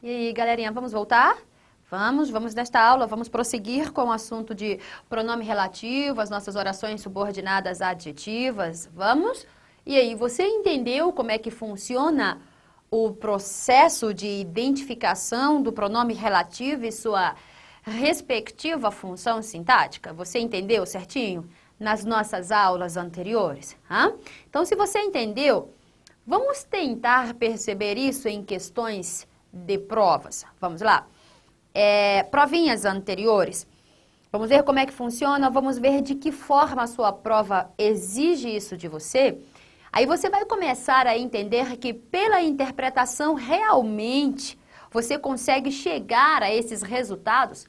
E aí, galerinha, vamos voltar? Vamos nesta aula, vamos prosseguir com o assunto de pronome relativo, as nossas orações subordinadas adjetivas, vamos? E aí, você entendeu como é que funciona o processo de identificação do pronome relativo e sua respectiva função sintática? Você entendeu certinho nas nossas aulas anteriores? Então, se você entendeu, vamos tentar perceber isso em questões de provas. Vamos lá? Provinhas anteriores. Vamos ver como é que funciona, vamos ver de que forma a sua prova exige isso de você. Aí você vai começar a entender que pela interpretação realmente você consegue chegar a esses resultados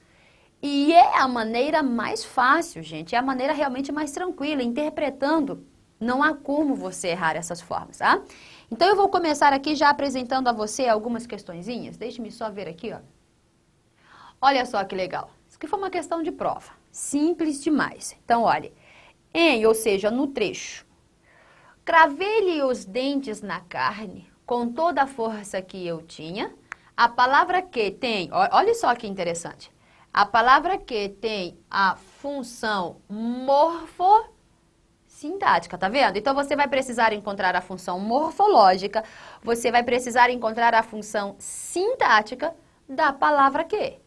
e é a maneira mais fácil, gente, é a maneira realmente mais tranquila, interpretando. Não há como você errar essas formas, tá? Então eu vou começar aqui já apresentando a você algumas questõezinhas. Deixe-me só ver aqui, ó. Olha só que legal. Isso aqui foi uma questão de prova. Simples demais. Então, olha. Ou seja, no trecho. Cravei-lhe os dentes na carne com toda a força que eu tinha. A palavra que tem... Olha só que interessante. A palavra que tem a função sintática, tá vendo? Então, você vai precisar encontrar a função morfológica, você vai precisar encontrar a função sintática da palavra que.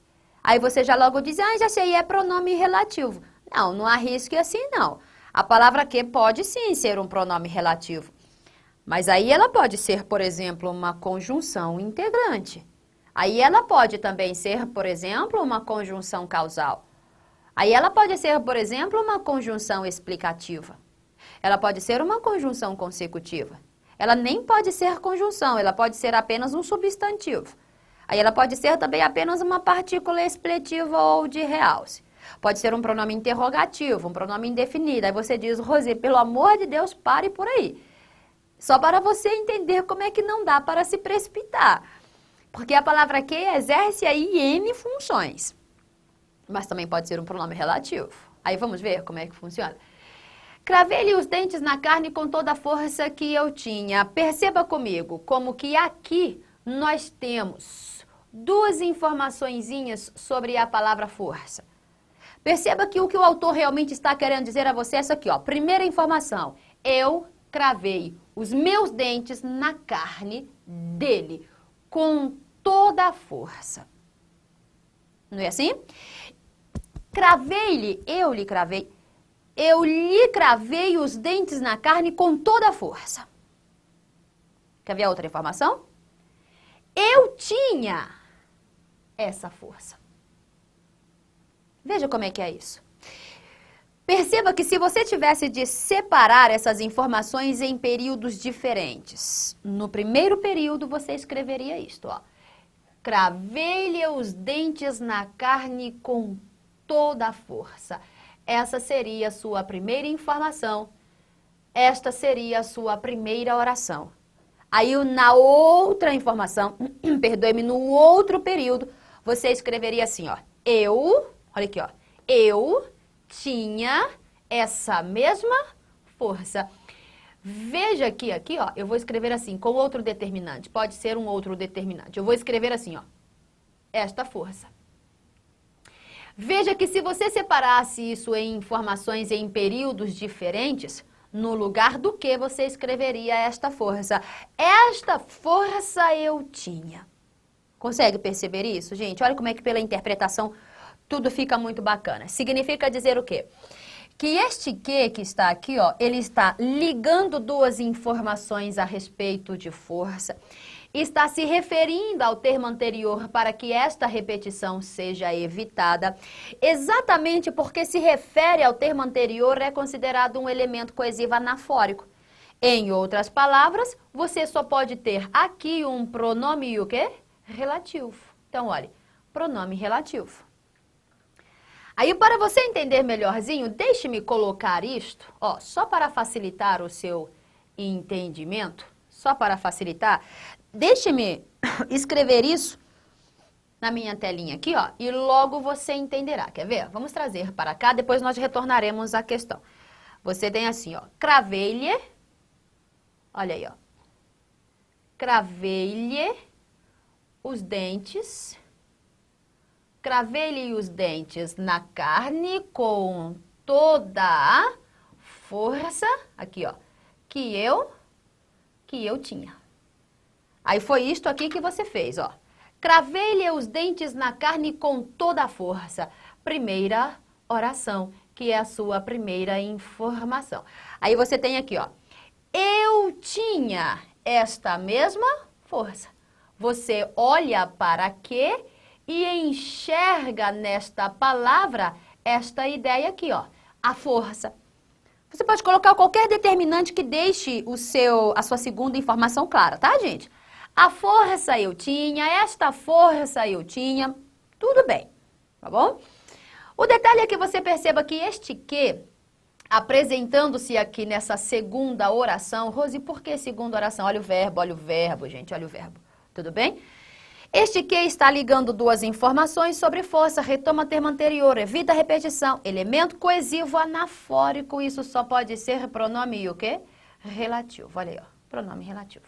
Aí você já logo diz, já sei, é pronome relativo. Não arrisque assim, não. A palavra que pode sim ser um pronome relativo. Mas aí ela pode ser, por exemplo, uma conjunção integrante. Aí ela pode também ser, por exemplo, uma conjunção causal. Aí ela pode ser, por exemplo, uma conjunção explicativa. Ela pode ser uma conjunção consecutiva. Ela nem pode ser conjunção, ela pode ser apenas um substantivo. Aí ela pode ser também apenas uma partícula expletiva ou de realce. Pode ser um pronome interrogativo, um pronome indefinido. Aí você diz, Rosê, pelo amor de Deus, pare por aí. Só para você entender como é que não dá para se precipitar. Porque a palavra que exerce aí N funções. Mas também pode ser um pronome relativo. Aí vamos ver como é que funciona. Cravei-lhe os dentes na carne com toda a força que eu tinha. Perceba comigo como que aqui nós temos duas informaçõezinhas sobre a palavra força. Perceba que o que o autor realmente está querendo dizer a você é isso aqui, ó. Primeira informação, eu cravei os meus dentes na carne dele com toda a força. Não é assim? Cravei-lhe, eu lhe cravei os dentes na carne com toda a força. Quer ver a outra informação? Eu tinha essa força. Veja como é que é isso. Perceba que se você tivesse de separar essas informações em períodos diferentes, no primeiro período você escreveria isto, ó. Cravei-lhe os dentes na carne com toda a força. Essa seria a sua primeira informação. Esta seria a sua primeira oração. Aí, na outra informação, perdoe-me, no outro período, você escreveria assim, ó. Olha aqui, ó. Eu tinha essa mesma força. Veja aqui, ó, eu vou escrever assim, com outro determinante. Pode ser um outro determinante. Eu vou escrever assim, ó. Esta força. Veja que se você separasse isso em informações em períodos diferentes, no lugar do que você escreveria esta força. Esta força eu tinha. Consegue perceber isso, gente? Olha como é que pela interpretação tudo fica muito bacana. Significa dizer o quê? Que este que está aqui, ó, ele está ligando duas informações a respeito de força. Está se referindo ao termo anterior para que esta repetição seja evitada. Exatamente porque se refere ao termo anterior é considerado um elemento coesivo anafórico. Em outras palavras, você só pode ter aqui um pronome o quê? Relativo. Então, olha, pronome relativo. Aí, para você entender melhorzinho, deixe-me colocar isto, ó, só para facilitar o seu entendimento, só para facilitar, deixe-me escrever isso na minha telinha aqui, ó, e logo você entenderá. Quer ver? Vamos trazer para cá, depois nós retornaremos à questão. Você tem assim, ó, cravei-lhe, olha aí, ó, cravei-lhe os dentes, cravei-lhe os dentes na carne com toda a força, aqui ó, que eu tinha. Aí foi isto aqui que você fez, ó. Cravei-lhe os dentes na carne com toda a força. Primeira oração, que é a sua primeira informação. Aí você tem aqui, ó. Eu tinha esta mesma força. Você olha para quê e enxerga nesta palavra esta ideia aqui, ó. A força. Você pode colocar qualquer determinante que deixe a sua segunda informação clara, tá, gente? A força eu tinha, esta força eu tinha, tudo bem, tá bom? O detalhe é que você perceba que este que, apresentando-se aqui nessa segunda oração, Rose, por que segunda oração? Olha o verbo, gente, olha o verbo, tudo bem? Este que está ligando duas informações sobre força, retoma termo anterior, evita repetição, elemento coesivo anafórico, isso só pode ser pronome o quê? Relativo, olha aí, ó, pronome relativo.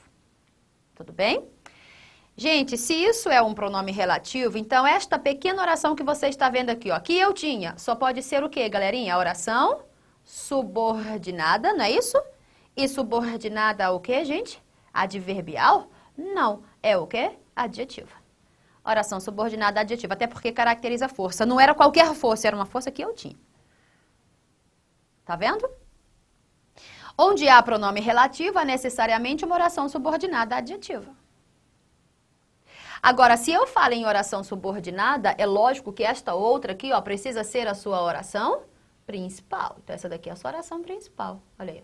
Tudo bem? Gente, se isso é um pronome relativo, então esta pequena oração que você está vendo aqui, ó, que eu tinha, só pode ser o quê, galerinha? A oração subordinada, não é isso? E subordinada ao quê, gente? Adverbial? Não, é o quê? Adjetiva. Oração subordinada adjetiva, até porque caracteriza força. Não era qualquer força, era uma força que eu tinha. Tá vendo? Onde há pronome relativo, há necessariamente uma oração subordinada adjetiva. Agora, se eu falo em oração subordinada, é lógico que esta outra aqui, ó, precisa ser a sua oração principal. Então, essa daqui é a sua oração principal. Olha aí,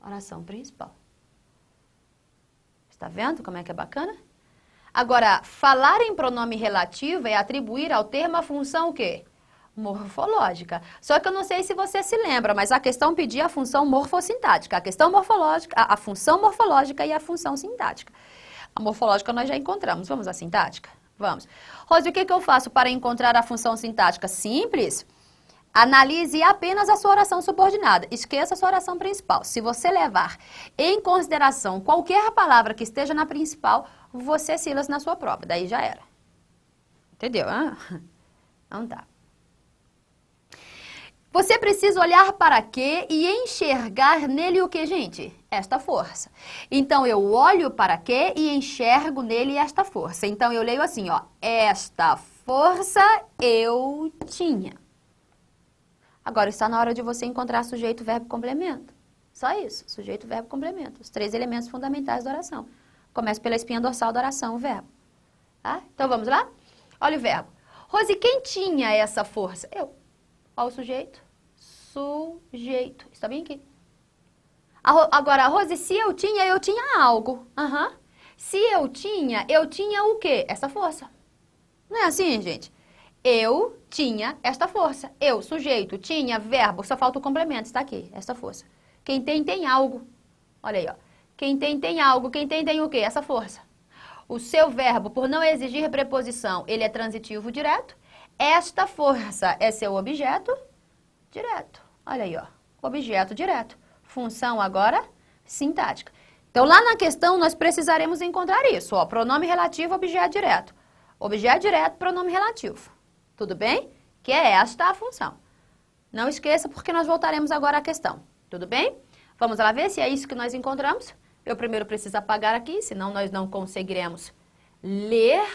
ó. Oração principal. Está vendo como é que é bacana? Agora, falar em pronome relativo é atribuir ao termo a função o quê? Morfológica. Só que eu não sei se você se lembra, mas a questão pedia a função morfossintática. A questão morfológica, a função morfológica e a função sintática. A morfológica nós já encontramos. Vamos à sintática? Vamos. Rose, o que eu faço para encontrar a função sintática? Simples. Analise apenas a sua oração subordinada. Esqueça a sua oração principal. Se você levar em consideração qualquer palavra que esteja na principal, você silas na sua prova. Daí já era. Entendeu? Não tá. Você precisa olhar para quê e enxergar nele o que, gente? Esta força. Então, eu olho para quê e enxergo nele esta força. Então, eu leio assim, ó. Esta força eu tinha. Agora, está na hora de você encontrar sujeito, verbo, complemento. Só isso. Sujeito, verbo, complemento. Os 3 elementos fundamentais da oração. Começa pela espinha dorsal da oração, o verbo. Tá? Então, vamos lá? Olha o verbo. Rose, quem tinha essa força? Eu. Olha o sujeito. Sujeito. Está bem aqui? Agora, Rose, se eu tinha algo. Se eu tinha o quê? Essa força. Não é assim, gente? Eu tinha esta força. Eu, sujeito, tinha, verbo, só falta o complemento, está aqui, esta força. Quem tem algo. Olha aí, ó. Quem tem algo, quem tem o quê? Essa força. O seu verbo, por não exigir preposição, ele é transitivo direto. Esta força é seu objeto direto. Olha aí, ó. Objeto direto. Função agora sintática. Então, lá na questão, nós precisaremos encontrar isso, ó. Pronome relativo, objeto direto. Objeto direto, pronome relativo. Tudo bem? Que é esta a função. Não esqueça, porque nós voltaremos agora à questão. Tudo bem? Vamos lá ver se é isso que nós encontramos. Eu primeiro preciso apagar aqui, senão nós não conseguiremos ler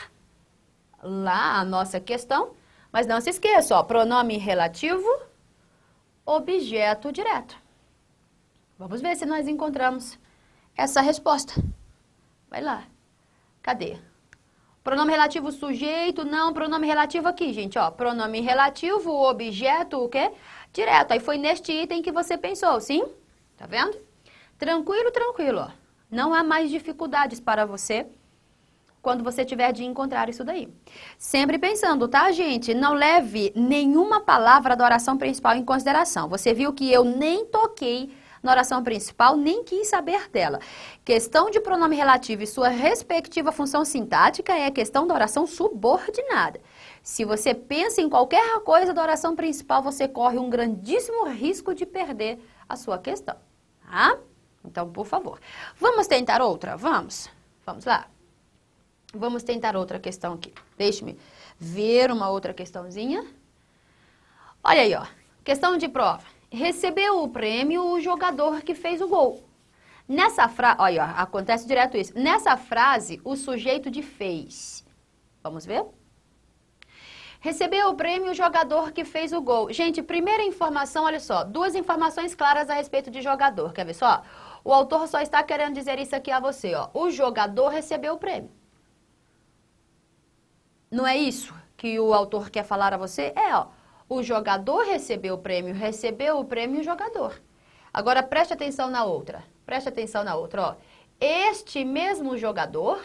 lá a nossa questão. Mas não se esqueça, ó, pronome relativo, objeto direto. Vamos ver se nós encontramos essa resposta. Vai lá. Cadê? Pronome relativo sujeito, não, pronome relativo aqui, gente, ó. Pronome relativo, objeto, o quê? Direto. Aí foi neste item que você pensou, sim? Tá vendo? Tranquilo, tranquilo, ó. Não há mais dificuldades para você quando você tiver de encontrar isso daí. Sempre pensando, tá, gente? Não leve nenhuma palavra da oração principal em consideração. Você viu que eu nem toquei na oração principal, nem quis saber dela. Questão de pronome relativo e sua respectiva função sintática é a questão da oração subordinada. Se você pensa em qualquer coisa da oração principal, você corre um grandíssimo risco de perder a sua questão, tá? Então, por favor. Vamos tentar outra? Vamos? Vamos lá. Vamos tentar outra questão aqui. Deixe-me ver uma outra questãozinha. Olha aí, ó. Questão de prova. Recebeu o prêmio o jogador que fez o gol. Nessa frase, olha, ó, acontece direto isso. Nessa frase, o sujeito de fez. Vamos ver? Recebeu o prêmio o jogador que fez o gol. Gente, primeira informação, olha só. Duas informações claras a respeito de jogador. Quer ver só? O autor só está querendo dizer isso aqui a você, ó. O jogador recebeu o prêmio. Não é isso que o autor quer falar a você? É, ó. O jogador recebeu o prêmio o jogador. Agora, preste atenção na outra. Preste atenção na outra, ó. Este mesmo jogador,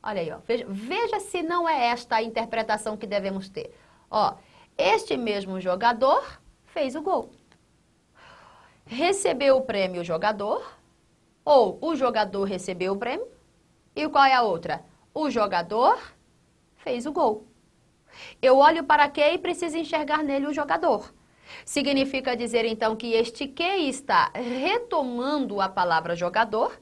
olha aí, ó. Veja se não é esta a interpretação que devemos ter. Ó, este mesmo jogador fez o gol. Recebeu o prêmio o jogador, ou o jogador recebeu o prêmio, e qual é a outra? O jogador fez o gol. Eu olho para que e preciso enxergar nele o jogador. Significa dizer, então, que este que está retomando a palavra jogador,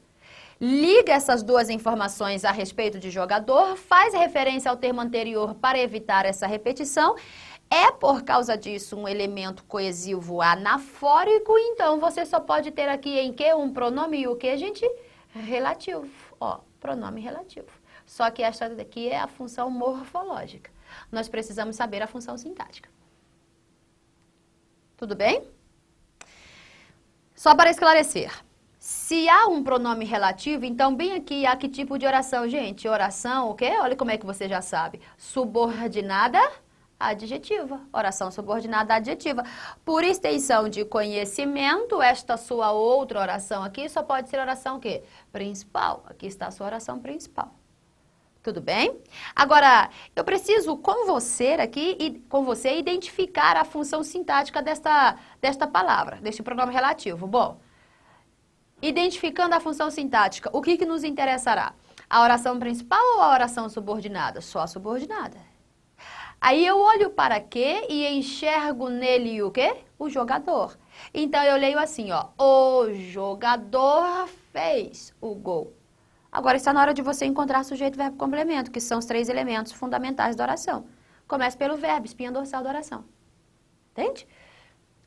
liga essas duas informações a respeito de jogador, faz referência ao termo anterior para evitar essa repetição. É, por causa disso, um elemento coesivo anafórico, então você só pode ter aqui em que um pronome e o que, gente? Relativo. Ó, pronome relativo. Só que esta daqui é a função morfológica. Nós precisamos saber a função sintática. Tudo bem? Só para esclarecer. Se há um pronome relativo, então bem aqui há que tipo de oração, gente? Oração, o quê? Olha como é que você já sabe. Subordinada adjetiva. Oração subordinada adjetiva. Por extensão de conhecimento, esta sua outra oração aqui só pode ser oração o quê? Principal. Aqui está a sua oração principal. Tudo bem? Agora, eu preciso com você identificar a função sintática desta palavra, deste pronome relativo. Bom, identificando a função sintática, o que nos interessará? A oração principal ou a oração subordinada? Só a subordinada. Aí eu olho para que e enxergo nele o quê? O jogador. Então eu leio assim, ó. O jogador fez o gol. Agora está na hora de você encontrar sujeito, verbo, complemento, que são os 3 elementos fundamentais da oração. Começa pelo verbo, espinha dorsal da oração. Entende?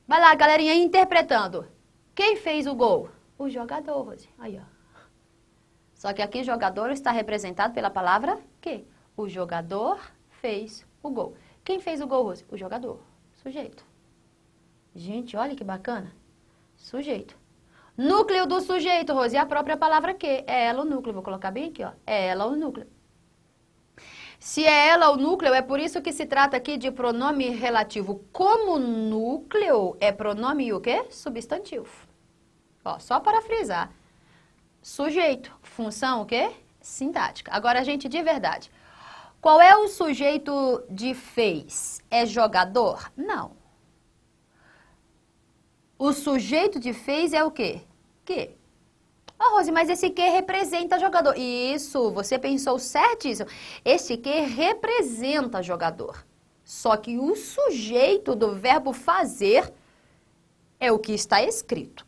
Vai lá, galerinha, interpretando. Quem fez o gol? O jogador, Rose. Aí, ó. Só que aqui jogador está representado pela palavra que? O jogador fez o gol. Quem fez o gol, Rose? O jogador. Sujeito. Gente, olha que bacana. Sujeito. Núcleo do sujeito, Rose, é a própria palavra que? É ela o núcleo. Vou colocar bem aqui, ó. É ela o núcleo. Se é ela o núcleo, é por isso que se trata aqui de pronome relativo. Como núcleo é pronome o quê? Substantivo. Ó, só para frisar. Sujeito, função o quê? Sintática. Agora, gente, de verdade. Qual é o sujeito de fez? É jogador? Não. O sujeito de fez é o quê? Que? Ah, Rose, mas esse que representa jogador. Isso, você pensou certíssimo. Esse que representa jogador. Só que o sujeito do verbo fazer é o que está escrito.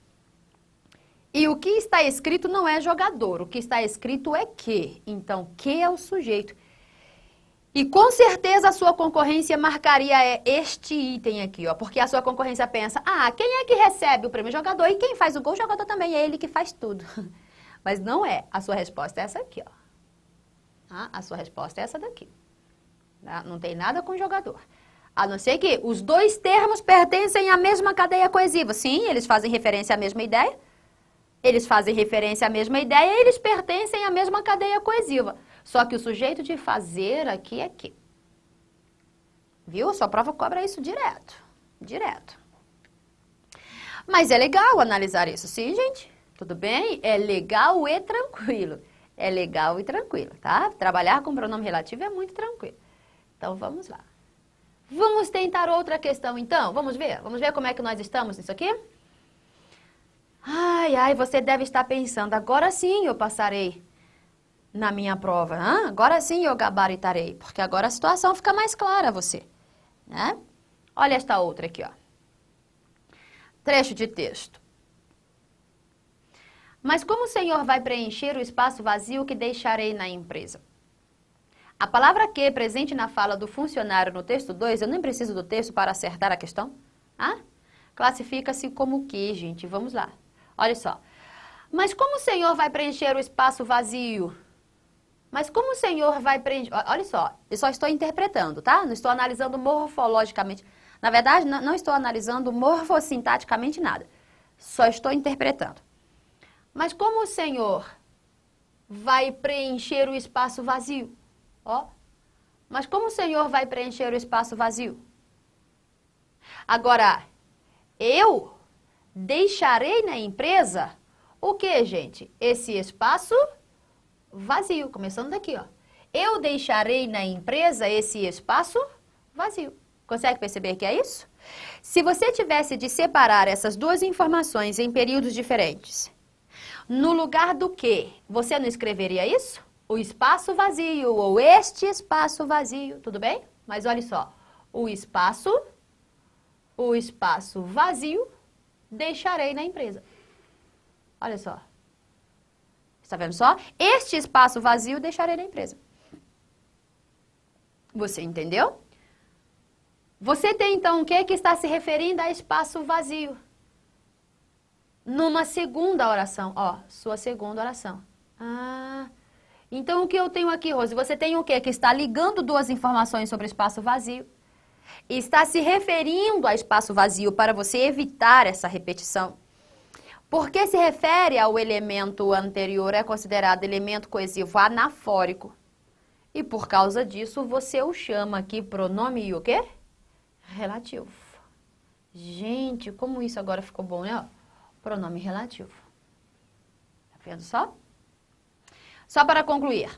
E o que está escrito não é jogador, o que está escrito é que. Então, que é o sujeito. E com certeza a sua concorrência marcaria este item aqui, ó, porque a sua concorrência pensa, quem é que recebe o prêmio jogador? E quem faz o gol, o jogador também, é ele que faz tudo. Mas não é, a sua resposta é essa aqui, ó. A sua resposta é essa daqui. Não tem nada com jogador. A não ser que os dois termos pertencem à mesma cadeia coesiva. Sim, eles fazem referência à mesma ideia. Eles fazem referência à mesma ideia e eles pertencem à mesma cadeia coesiva. Só que o sujeito de fazer aqui é que. Viu? Sua prova cobra isso direto. Direto. Mas é legal analisar isso, sim, gente? Tudo bem? É legal e tranquilo. É legal e tranquilo, tá? Trabalhar com pronome relativo é muito tranquilo. Então, vamos lá. Vamos tentar outra questão, então? Vamos ver? Vamos ver como é que nós estamos nisso aqui? Ai, você deve estar pensando, agora sim eu passarei na minha prova. Agora sim eu gabaritarei, porque agora a situação fica mais clara a você. Né? Olha esta outra aqui, ó. Trecho de texto. Mas como o Senhor vai preencher o espaço vazio que deixarei na empresa? A palavra que presente na fala do funcionário no texto 2, eu nem preciso do texto para acertar a questão. Ah? Classifica-se como que, gente? Vamos lá. Olha só. Mas como o Senhor vai preencher o espaço vazio? Mas como o Senhor vai preencher... Olha só, eu só estou interpretando, tá? Não estou analisando morfologicamente. Na verdade, não estou analisando morfossintaticamente nada. Só estou interpretando. Mas como o Senhor vai preencher o espaço vazio? Ó. Mas como o Senhor vai preencher o espaço vazio? Agora, eu deixarei na empresa o que, gente? Esse espaço vazio. Começando daqui, ó. Eu deixarei na empresa esse espaço vazio. Consegue perceber que é isso? Se você tivesse de separar essas duas informações em períodos diferentes, no lugar do que, você não escreveria isso? O espaço vazio ou este espaço vazio, tudo bem? Mas olha só, o espaço vazio deixarei na empresa. Olha só. Está vendo só? Este espaço vazio deixarei na empresa. Você entendeu? Você tem então o que está se referindo a espaço vazio? Numa segunda oração, ó, sua segunda oração. Ah, então o que eu tenho aqui, Rose? Você tem o que está ligando duas informações sobre espaço vazio? Está se referindo a espaço vazio para você evitar essa repetição. Porque se refere ao elemento anterior, é considerado elemento coesivo anafórico. E por causa disso, você o chama aqui pronome e o quê? Relativo. Gente, como isso agora ficou bom, né? Pronome relativo. Tá vendo só? Só para concluir.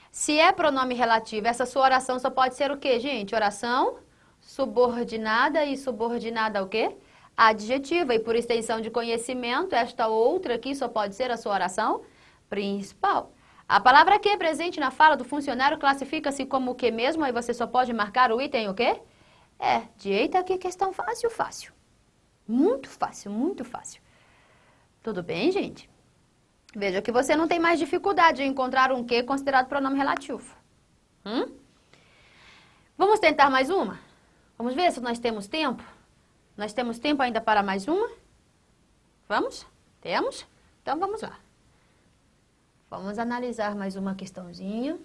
Se é pronome relativo, essa sua oração só pode ser o quê, gente? Oração subordinada e subordinada ao quê? Adjetiva. E por extensão de conhecimento, esta outra aqui só pode ser a sua oração principal. A palavra que presente na fala do funcionário classifica-se como o que mesmo? Aí você só pode marcar o item o quê? Eita, que questão fácil, fácil. Muito fácil, muito fácil. Tudo bem, gente? Veja que você não tem mais dificuldade em encontrar um que considerado pronome relativo. Vamos tentar mais uma? Vamos ver se nós temos tempo? Nós temos tempo ainda para mais uma? Vamos? Temos? Então vamos lá. Vamos analisar mais uma questãozinha.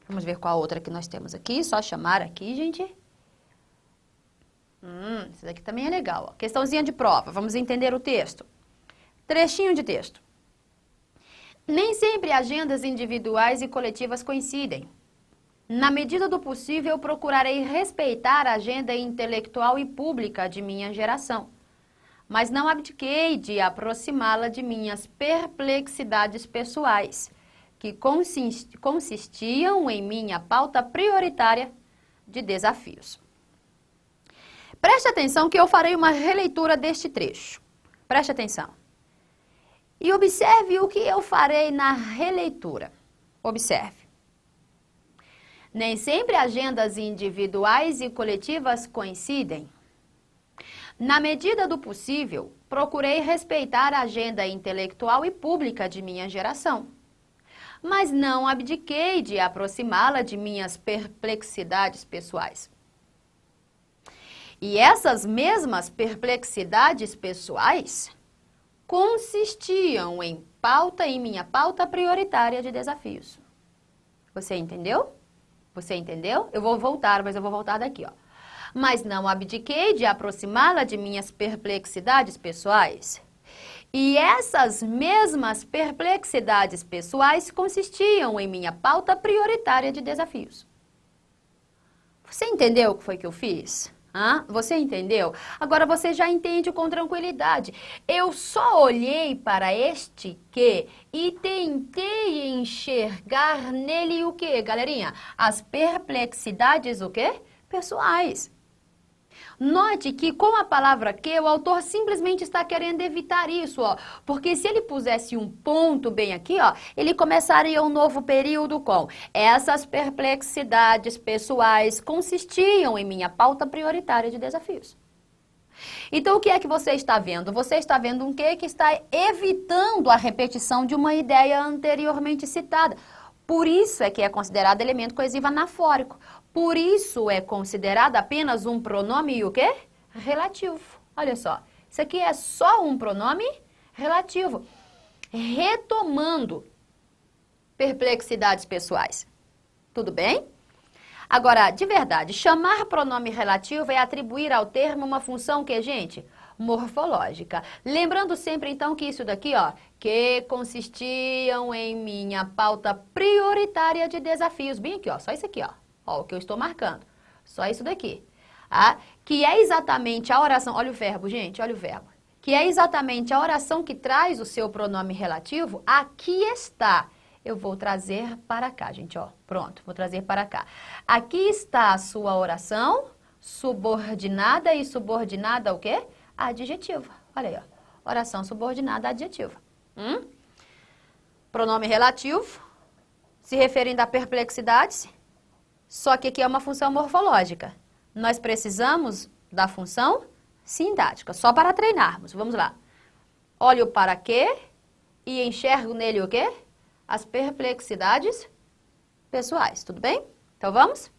Vamos ver qual outra que nós temos aqui. Só chamar aqui, gente. Isso daqui também é legal. Ó. Questãozinha de prova. Vamos entender o texto. Trechinho de texto. Nem sempre agendas individuais e coletivas coincidem. Na medida do possível, procurarei respeitar a agenda intelectual e pública de minha geração, mas não abdiquei de aproximá-la de minhas perplexidades pessoais, que consistiam em minha pauta prioritária de desafios. Preste atenção que eu farei uma releitura deste trecho. Preste atenção. E observe o que eu farei na releitura. Observe. Nem sempre agendas individuais e coletivas coincidem. Na medida do possível, procurei respeitar a agenda intelectual e pública de minha geração, mas não abdiquei de aproximá-la de minhas perplexidades pessoais. E essas mesmas perplexidades pessoais consistiam em minha pauta prioritária de desafios. Você entendeu? Você entendeu? Eu vou voltar, mas eu vou voltar daqui, ó. Mas não abdiquei de aproximá-la de minhas perplexidades pessoais. E essas mesmas perplexidades pessoais consistiam em minha pauta prioritária de desafios. Você entendeu o que foi que eu fiz? Você entendeu? Agora você já entende com tranquilidade. Eu só olhei para este que e tentei enxergar nele o que, galerinha? As perplexidades, o quê? Pessoais. Note que com a palavra que, o autor simplesmente está querendo evitar isso, ó. Porque se ele pusesse um ponto bem aqui, ó, ele começaria um novo período com essas perplexidades pessoais consistiam em minha pauta prioritária de desafios. Então, o que é que você está vendo? Você está vendo um que está evitando a repetição de uma ideia anteriormente citada. Por isso é que é considerado elemento coesivo anafórico. Por isso é considerado apenas um pronome e o quê? Relativo. Olha só, isso aqui é só um pronome relativo. Retomando perplexidades pessoais. Tudo bem? Agora, de verdade, chamar pronome relativo é atribuir ao termo uma função que, gente, morfológica. Lembrando sempre, então, que isso daqui, ó, que consistiam em minha pauta prioritária de desafios. Bem aqui, ó, só isso aqui, ó, o que eu estou marcando. Só isso daqui. Que é exatamente a oração, olha o verbo, gente, olha o verbo. Que é exatamente a oração que traz o seu pronome relativo, aqui está. Eu vou trazer para cá, gente, ó. Pronto, vou trazer para cá. Aqui está a sua oração, subordinada e subordinada o quê? Adjetiva. Olha aí, ó. Oração subordinada adjetiva. Pronome relativo, se referindo a perplexidades, só que aqui é uma função morfológica. Nós precisamos da função sintática, só para treinarmos. Vamos lá. Olho para quê e enxergo nele o quê? As perplexidades pessoais, tudo bem? Então vamos?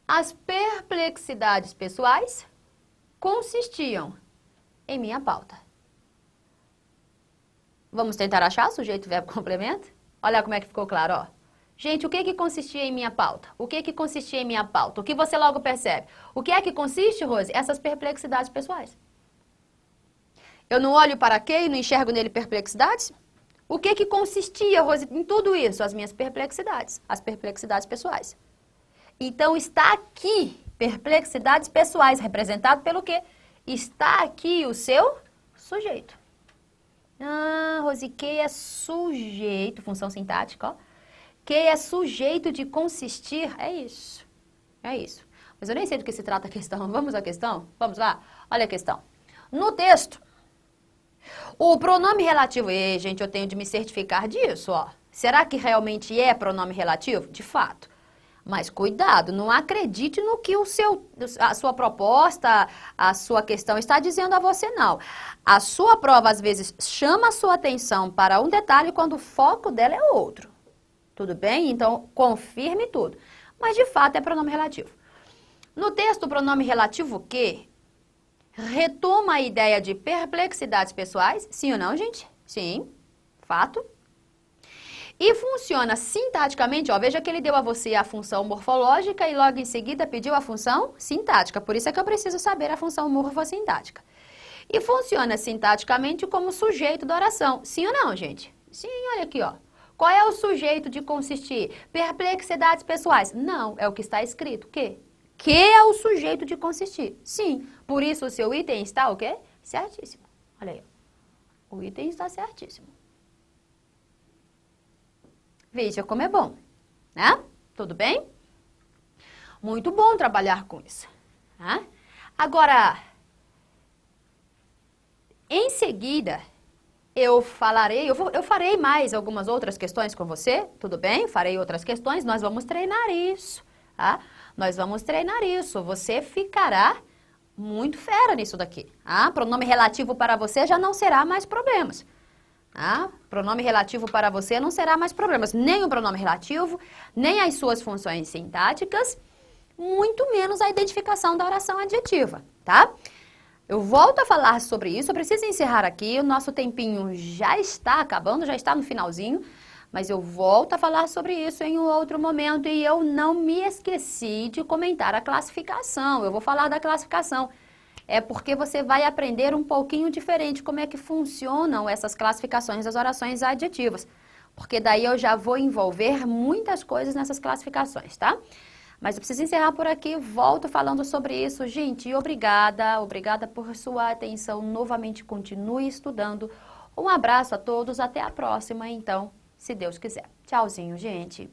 As perplexidades pessoais consistiam em minha pauta. Vamos tentar achar sujeito, verbo, complemento? Olha como é que ficou claro, ó. Gente, o que que consistia em minha pauta? O que que consistia em minha pauta? O que você logo percebe? O que é que consiste, Rose? Essas perplexidades pessoais. Eu não olho para quê e não enxergo nele perplexidades? O que que consistia, Rose, em tudo isso? As minhas perplexidades, as perplexidades pessoais. Então, está aqui, perplexidades pessoais, representado pelo quê? Está aqui o seu sujeito. Rose, que é sujeito, função sintática, ó. Que é sujeito de consistir, é isso. É isso. Mas eu nem sei do que se trata a questão. Vamos à questão? Vamos lá? Olha a questão. No texto, o pronome relativo... gente, eu tenho de me certificar disso, ó. Será que realmente é pronome relativo? De fato. Mas cuidado, não acredite no que a sua proposta, a sua questão está dizendo a você, não. A sua prova, às vezes, chama a sua atenção para um detalhe quando o foco dela é outro. Tudo bem? Então, confirme tudo. Mas, de fato, é pronome relativo. No texto, o pronome relativo que retoma a ideia de perplexidades pessoais. Sim ou não, gente? Sim. Fato. E funciona sintaticamente, ó, veja que ele deu a você a função morfológica e logo em seguida pediu a função sintática. Por isso é que eu preciso saber a função morfossintática. E funciona sintaticamente como sujeito da oração. Sim ou não, gente? Sim, olha aqui, ó. Qual é o sujeito de consistir? Perplexidades pessoais. Não, é o que está escrito. Que é o sujeito de consistir. Sim, por isso o seu item está o quê? Certíssimo. Olha aí. O item está certíssimo. Veja como é bom, né? Tudo bem? Muito bom trabalhar com isso. Né? Agora, em seguida... eu farei mais algumas outras questões com você, tudo bem? Farei outras questões, nós vamos treinar isso, tá? Nós vamos treinar isso, você ficará muito fera nisso daqui, tá? Pronome relativo para você já não será mais problemas, tá? Pronome relativo para você não será mais problemas, nem o pronome relativo, nem as suas funções sintáticas, muito menos a identificação da oração adjetiva, tá? Eu volto a falar sobre isso, eu preciso encerrar aqui, o nosso tempinho já está acabando, já está no finalzinho, mas eu volto a falar sobre isso em um outro momento e eu não me esqueci de comentar a classificação, eu vou falar da classificação. É porque você vai aprender um pouquinho diferente como é que funcionam essas classificações das orações adjetivas, porque daí eu já vou envolver muitas coisas nessas classificações, tá? Mas eu preciso encerrar por aqui, volto falando sobre isso. Gente, obrigada por sua atenção. Novamente, continue estudando. Um abraço a todos, até a próxima, então, se Deus quiser. Tchauzinho, gente.